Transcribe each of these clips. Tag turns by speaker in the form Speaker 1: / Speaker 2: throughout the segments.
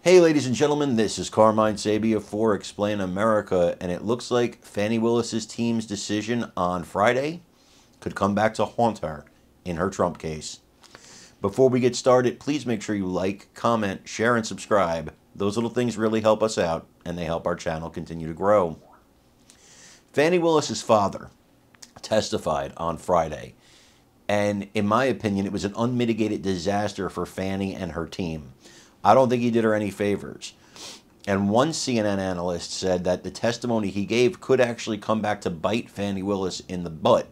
Speaker 1: Hey ladies and gentlemen, this is Carmine Sabia for Explain America, and it looks like Fani Willis's team's decision on Friday could come back to haunt her in her Trump case. Before we get started, please make sure you like, comment, share, and subscribe. Those little things really help us out, and they help our channel continue to grow. Fani Willis's father testified on Friday, and in my opinion, it was an unmitigated disaster for Fani and her team. I don't think he did her any favors. And one CNN analyst said that the testimony he gave could actually come back to bite Fani Willis in the butt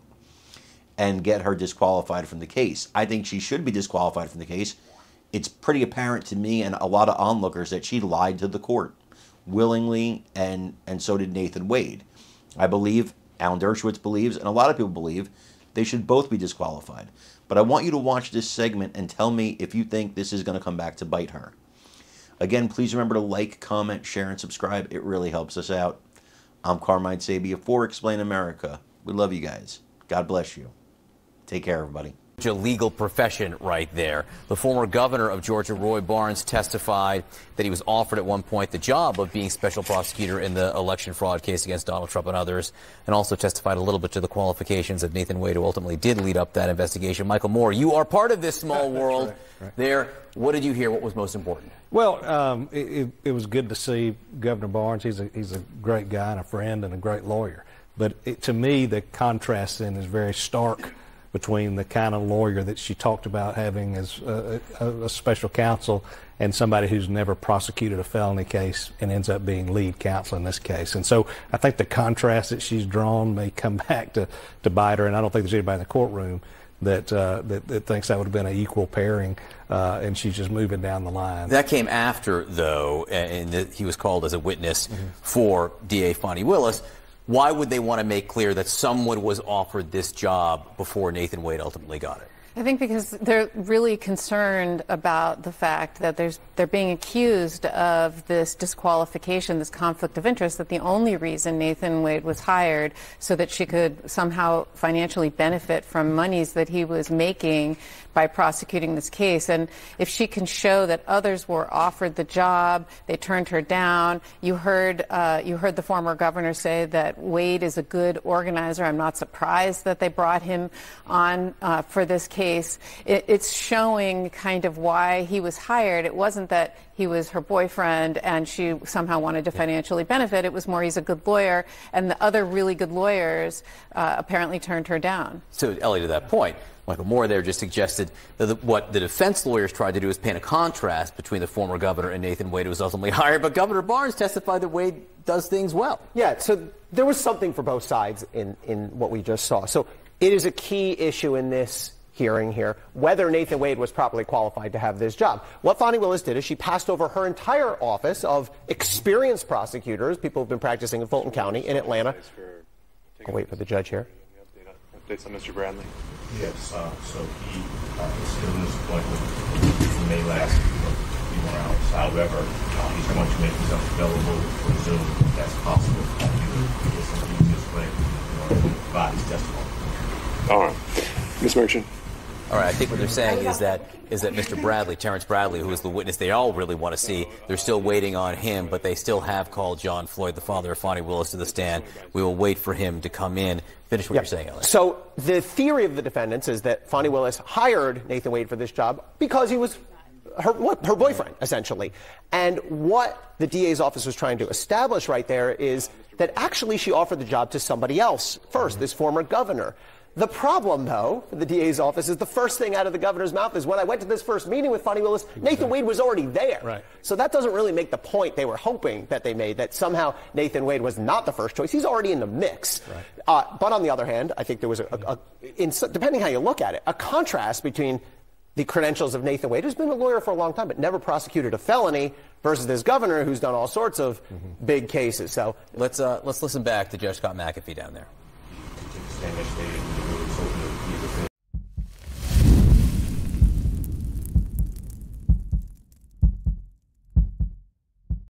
Speaker 1: and get her disqualified from the case. I think she should be disqualified from the case. It's pretty apparent to me and a lot of onlookers that she lied to the court willingly, and so did Nathan Wade. I believe, Alan Dershowitz believes, and a lot of people believe, they should both be disqualified. But I want you to watch this segment and tell me if you think this is going to come back to bite her. Again, please remember to like, comment, share, and subscribe. It really helps us out. I'm Carmine Sabia for Explain America. We love you guys. God bless you. Take care, everybody.
Speaker 2: A legal profession right there. The former governor of Georgia, Roy Barnes, testified that he was offered at one point the job of being special prosecutor in the election fraud case against Donald Trump and others, and also testified a little bit to the qualifications of Nathan Wade, who ultimately did lead up that investigation. Michael Moore, you are part of this small world there. What did you hear? What was most important?
Speaker 3: Well, it was good to see Governor Barnes. He's a great guy and a friend and a great lawyer. But to me, the contrast then is very stark between the kind of lawyer that she talked about having as a special counsel and somebody who's never prosecuted a felony case and ends up being lead counsel in this case. And so I think the contrast that she's drawn may come back to bite her, and I don't think there's anybody in the courtroom that thinks that would have been an equal pairing, and she's just moving down the line.
Speaker 2: That came after, though, and he was called as a witness for DA Fani Willis. Why would they want to make clear that someone was offered this job before Nathan Wade ultimately got it?
Speaker 4: I think because they're really concerned about the fact that they're being accused of this disqualification, this conflict of interest, that the only reason Nathan Wade was hired so that she could somehow financially benefit from monies that he was making by prosecuting this case. And if she can show that others were offered the job, they turned her down. You heard the former governor say that Wade is a good organizer. I'm not surprised that they brought him on for this case. It's showing kind of why he was hired. It wasn't that he was her boyfriend and she somehow wanted to financially benefit. It was more he's a good lawyer, and the other really good lawyers apparently turned her down.
Speaker 2: So, Ellie, to that point, Michael Moore there just suggested that what the defense lawyers tried to do is paint a contrast between the former governor and Nathan Wade, who was ultimately hired. But Governor Barnes testified that Wade does things well.
Speaker 5: Yeah, so there was something for both sides in what we just saw. So it is a key issue in this hearing here, whether Nathan Wade was properly qualified to have this job. What Fani Willis did is she passed over her entire office of experienced prosecutors, people who've been practicing in Fulton County, in Atlanta. I'll wait for the judge here.
Speaker 6: Updates on Mr. Bradley?
Speaker 7: Yes, so he is still in his appointment in May last few more hours. However, he's going to make himself available for Zoom if that's possible. He just way provide his testimony.
Speaker 6: All right. Ms. Merchant.
Speaker 2: All right, I think what they're saying is that Mr. Bradley, Terrence Bradley, who is the witness they all really want to see, they're still waiting on him, but they still have called John Floyd, the father of Fani Willis, to the stand. We will wait for him to come in. Finish what you're saying, Alex.
Speaker 5: So the theory of the defendants is that Fani Willis hired Nathan Wade for this job because he was her boyfriend, essentially. And what the DA's office was trying to establish right there is that actually she offered the job to somebody else first, this former governor. The problem, though, for the DA's office is the first thing out of the governor's mouth is, when I went to this first meeting with Fani Willis, Nathan Wade was already there.
Speaker 3: Right.
Speaker 5: So that doesn't really make the point they were hoping that they made, that somehow Nathan Wade was not the first choice. He's already in the mix. Right. But on the other hand, I think there was, depending how you look at it, a contrast between the credentials of Nathan Wade, who's been a lawyer for a long time but never prosecuted a felony, versus this governor who's done all sorts of big cases. So
Speaker 2: let's listen back to Judge Scott McAfee down there.